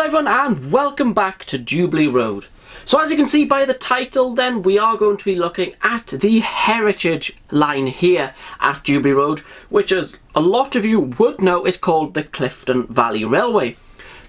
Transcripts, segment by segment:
everyone, and welcome back to Jubilee Road. So as you can see by the title then, we are going to be looking at the heritage line here at Jubilee Road, which as a lot of you would know is called the Clifton Valley Railway.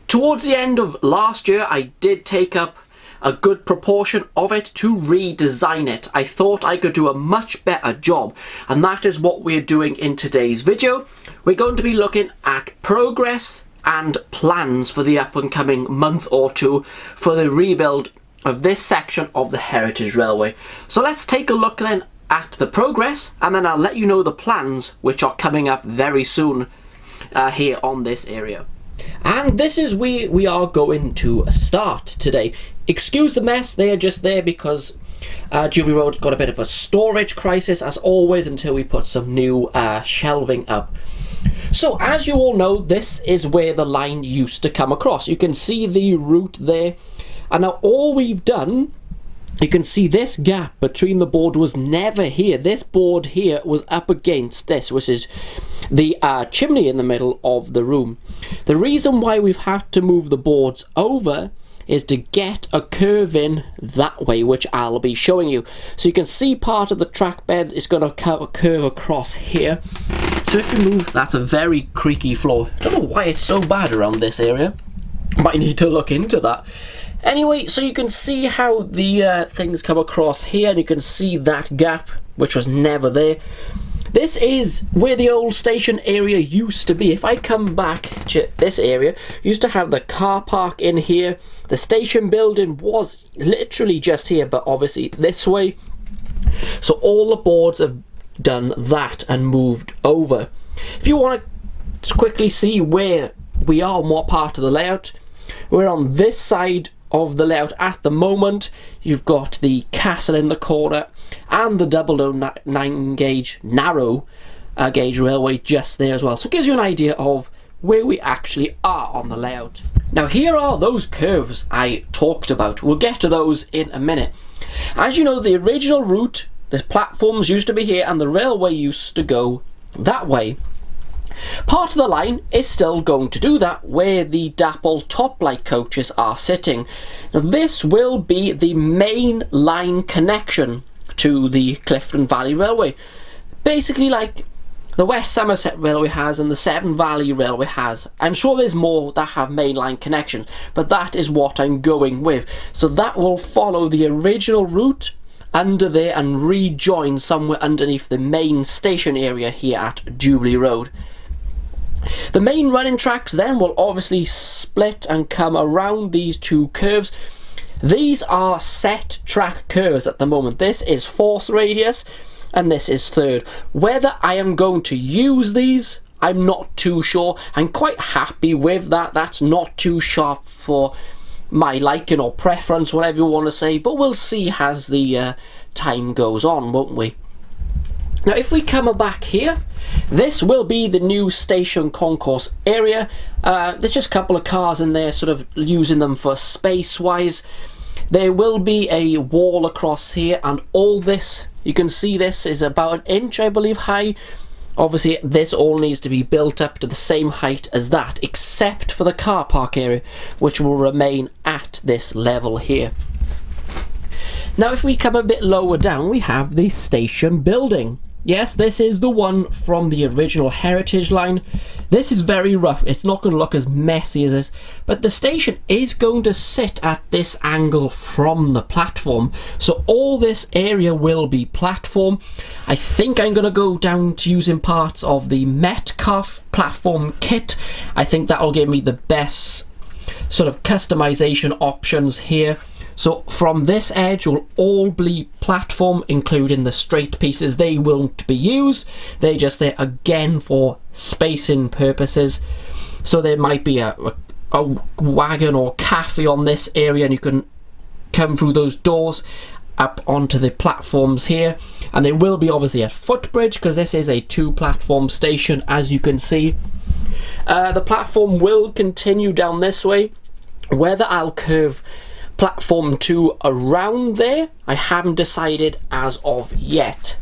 Towards the end of last year I did take up a good proportion of it to redesign it. I thought I could do a much better job, and that is what we're doing in today's video. We're going to be looking at progress and plans for the up and coming month or two for the rebuild of this section of the Heritage Railway. So let's take a look then at the progress, and then I'll let you know the plans which are coming up very soon here on this area. And this is where we are going to start today. Excuse the mess, they are just there because Jubilee Road got a bit of a storage crisis as always until we put some new shelving up. So as you all know, this is where the line used to come across. You can see the route there, and now all we've done, you can see this gap between the board was never here. This board here was up against this, which is the chimney in the middle of the room. The reason why we've had to move the boards over is to get a curve in that way, which I'll be showing you. So you can see part of the track bed is going to curve across here. So if you move, that's a very creaky floor. I don't know why it's so bad around this area. Might need to look into that. Anyway, so you can see how the things come across here, and you can see that gap, which was never there. This is where the old station area used to be. If I come back to this area, used to have the car park in here. The station building was literally just here, but obviously this way. So all the boards have done that and moved over. If you want to quickly see where we are and what part of the layout, we're on this side of the layout at the moment. You've got the castle in the corner and the 009 gauge narrow gauge railway just there as well. So it gives you an idea of where we actually are on the layout. Now here are those curves I talked about. We'll get to those in a minute. As you know, the original route, the platforms used to be here and the railway used to go that way. Part of the line is still going to do that, where the Dapple top light coaches are sitting. Now this will be the main line connection to the Clifton Valley Railway. Basically like the West Somerset Railway has and the Severn Valley Railway has. I'm sure there's more that have mainline connections, but that is what I'm going with. So that will follow the original route under there and rejoin somewhere underneath the main station area here at Jubilee Road. The main running tracks then will obviously split and come around these two curves. These are set track curves at the moment. This is 4th radius and this is 3rd. Whether I am going to use these, I'm not too sure. I'm quite happy with that. That's not too sharp for my liking or preference, whatever you want to say, but we'll see as the time goes on, won't we? Now if we come back here, this will be the new station concourse area. There's just a couple of cars in there, sort of using them for space wise. There will be a wall across here, and all this, you can see this is about an inch I believe high. Obviously this all needs to be built up to the same height as that, except for the car park area, which will remain at this level here. Now if we come a bit lower down, we have the station building. Yes, this is the one from the original heritage line. This is very rough. It's not going to look as messy as this, but the station is going to sit at this angle from the platform. So all this area will be platform. I think I'm going to go down to using parts of the Metcalf platform kit. I think that will give me the best sort of customization options here. So from this edge will all be platform, including the straight pieces. They won't be used. They're just there again for spacing purposes. So there might be a wagon or cafe on this area, and you can come through those doors up onto the platforms here. And there will be obviously a footbridge because this is a 2-platform station, as you can see. The platform will continue down this way. Whether I'll curve platform 2 around there, I haven't decided as of yet.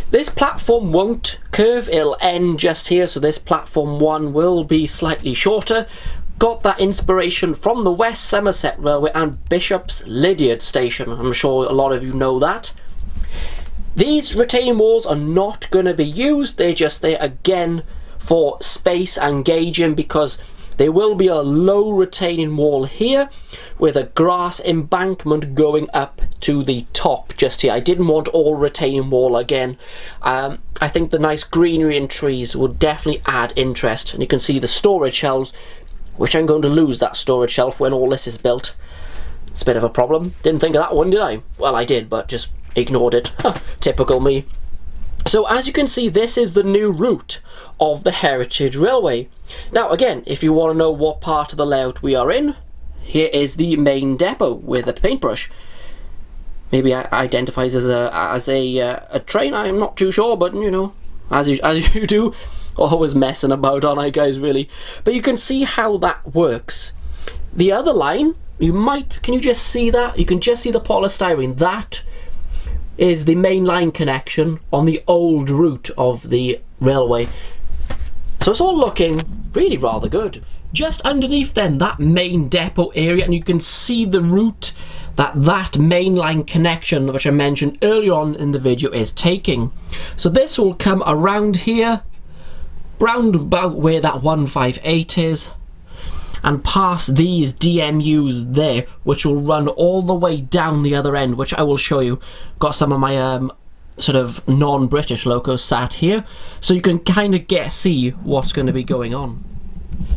This platform won't curve, it'll end just here, so this platform 1 will be slightly shorter, got that inspiration from the West Somerset Railway and Bishop's Lydiard Station. I'm sure a lot of you know that. These retaining walls are not going to be used, they're just there again for space and gauging, because there will be a low retaining wall here with a grass embankment going up to the top just here. I didn't want all retaining wall again. I think the nice greenery and trees would definitely add interest. And you can see the storage shelves, which I'm going to lose that storage shelf when all this is built. It's a bit of a problem. Didn't think of that one, did I? Well, I did, but just ignored it. Typical me. So as you can see, this is the new route of the Heritage Railway. Now again, if you want to know what part of the layout we are in, here is the main depot with a paintbrush. Maybe it identifies as a train, I'm not too sure, but you know, as you do, always messing about, aren't I guys, really? But you can see how that works. The other line, can you just see that? You can just see the polystyrene. That is the main line connection on the old route of the railway. So it's all looking really rather good. Just underneath then, that main depot area, and you can see the route that main line connection, which I mentioned earlier on in the video, is taking. So this will come around here, round about where that 158 is, and past these DMUs there, which will run all the way down the other end, which I will show you. Got some of my sort of non-British locos sat here, so you can kind of see what's going to be going on.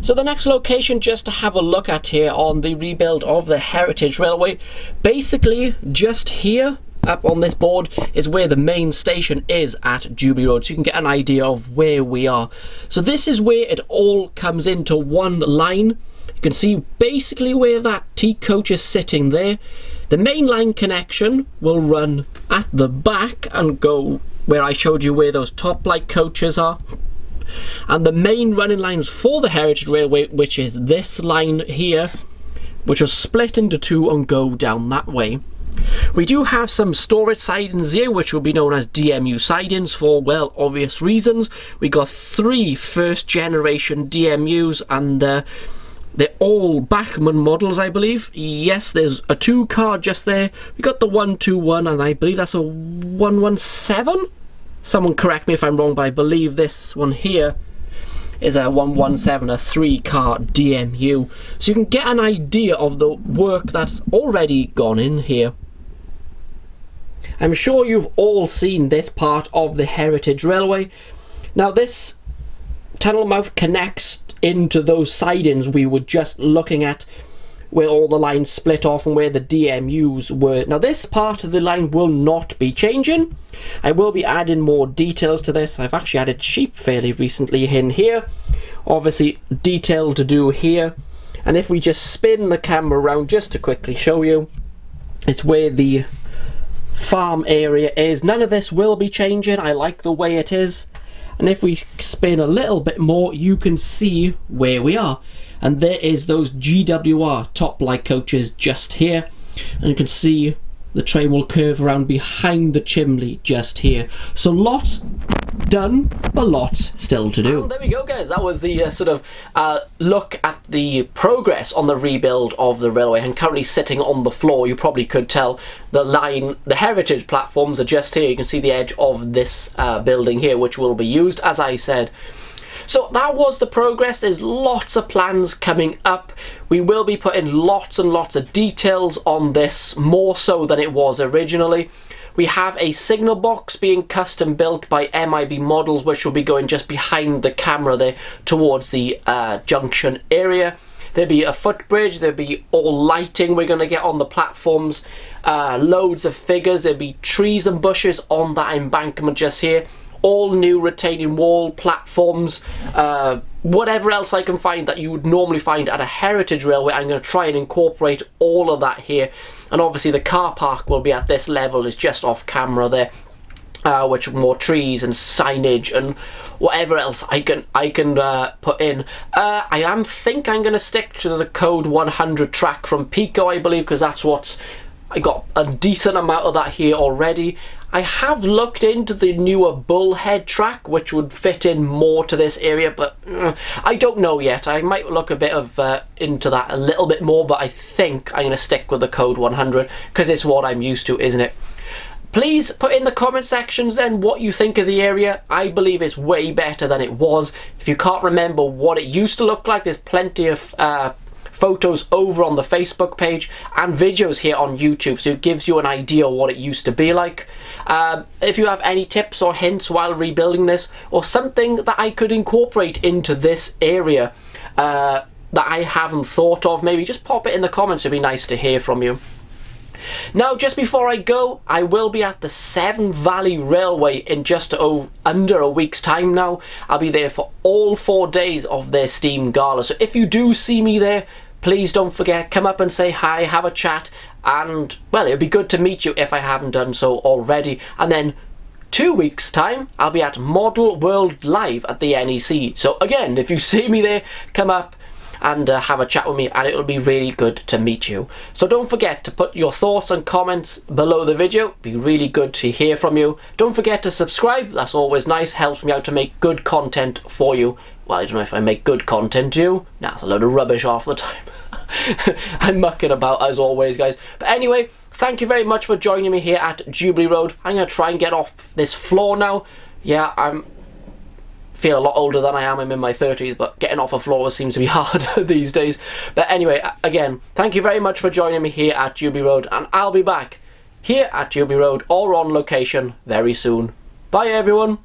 So the next location just to have a look at here on the rebuild of the Heritage Railway, basically just here up on this board is where the main station is at Jubilee Road, so you can get an idea of where we are. So this is where it all comes into one line. You can see basically where that T coach is sitting there. The main line connection will run at the back and go where I showed you where those top light coaches are. And the main running lines for the Heritage Railway, which is this line here, which will split into two and go down that way. We do have some storage sidings here, which will be known as DMU sidings for, well, obvious reasons. We got 3 first generation DMUs, and they're all Bachmann models, I believe. Yes, there's a 2 car just there. We got the 121, and I believe that's a 117? Someone correct me if I'm wrong, but I believe this one here is a 117, a 3 car DMU. So you can get an idea of the work that's already gone in here. I'm sure you've all seen this part of the Heritage Railway. Now this tunnel mouth connects into those sidings we were just looking at, where all the lines split off and where the DMUs were. Now this part of the line will not be changing. I will be adding more details to this. I've actually added sheep fairly recently in here. Obviously detail to do here. And if we just spin the camera around just to quickly show you, it's where the farm area is. None of this will be changing. I like the way it is. And if we spin a little bit more, you can see where we are. And there is those GWR top light coaches just here, and you can see the train will curve around behind the chimney just here. So lots done, but lots still to do. There we go, guys. That was the sort of look at the progress on the rebuild of the railway. I'm currently sitting on the floor. You probably could tell the heritage platforms are just here. You can see the edge of this building here, which will be used, as I said. So that was the progress. There's lots of plans coming up. We will be putting lots and lots of details on this, more so than it was originally. We have a signal box being custom built by MIB Models, which will be going just behind the camera there towards the junction area. There'll be a footbridge, there'll be all lighting we're going to get on the platforms, loads of figures, there'll be trees and bushes on that embankment just here. All new retaining wall platforms, whatever else I can find that you would normally find at a heritage railway. I'm going to try and incorporate all of that here. And obviously the car park will be at this level, it's just off camera there, which more trees and signage and whatever else I can put in. I think I'm going to stick to the code 100 track from Pico, I believe, because that's what's I got a decent amount of that here already. I have looked into the newer Bullhead track, which would fit in more to this area, but I don't know yet. I might look a bit of into that a little bit more, but I think I'm going to stick with the Code 100 because it's what I'm used to, isn't it? Please put in the comment sections then what you think of the area. I believe it's way better than it was. If you can't remember what it used to look like, there's plenty of photos over on the Facebook page and videos here on YouTube, so it gives you an idea of what it used to be like. If you have any tips or hints while rebuilding this, or something that I could incorporate into this area that I haven't thought of, maybe just pop it in the comments. It'd be nice to hear from you. Now, just before I go, I will be at the Severn Valley Railway in just under a week's time now. I'll be there for all 4 days of their Steam Gala. So if you do see me there, please don't forget, come up and say hi, have a chat, and, well, it'd be good to meet you if I haven't done so already. And then 2 weeks' time, I'll be at Model World Live at the NEC. So again, if you see me there, come up and have a chat with me, and it'll be really good to meet you. So don't forget to put your thoughts and comments below the video. It'll be really good to hear from you. Don't forget to subscribe, that's always nice, helps me out to make good content for you. Well, I don't know if I make good content to you. Nah, it's a load of rubbish half the time. I'm mucking about as always, guys. But anyway, thank you very much for joining me here at Jubilee Road. I'm going to try and get off this floor now. Yeah, feel a lot older than I am. I'm in my 30s, but getting off a floor seems to be hard these days. But anyway, again, thank you very much for joining me here at Jubilee Road, and I'll be back here at Jubilee Road or on location very soon. Bye everyone.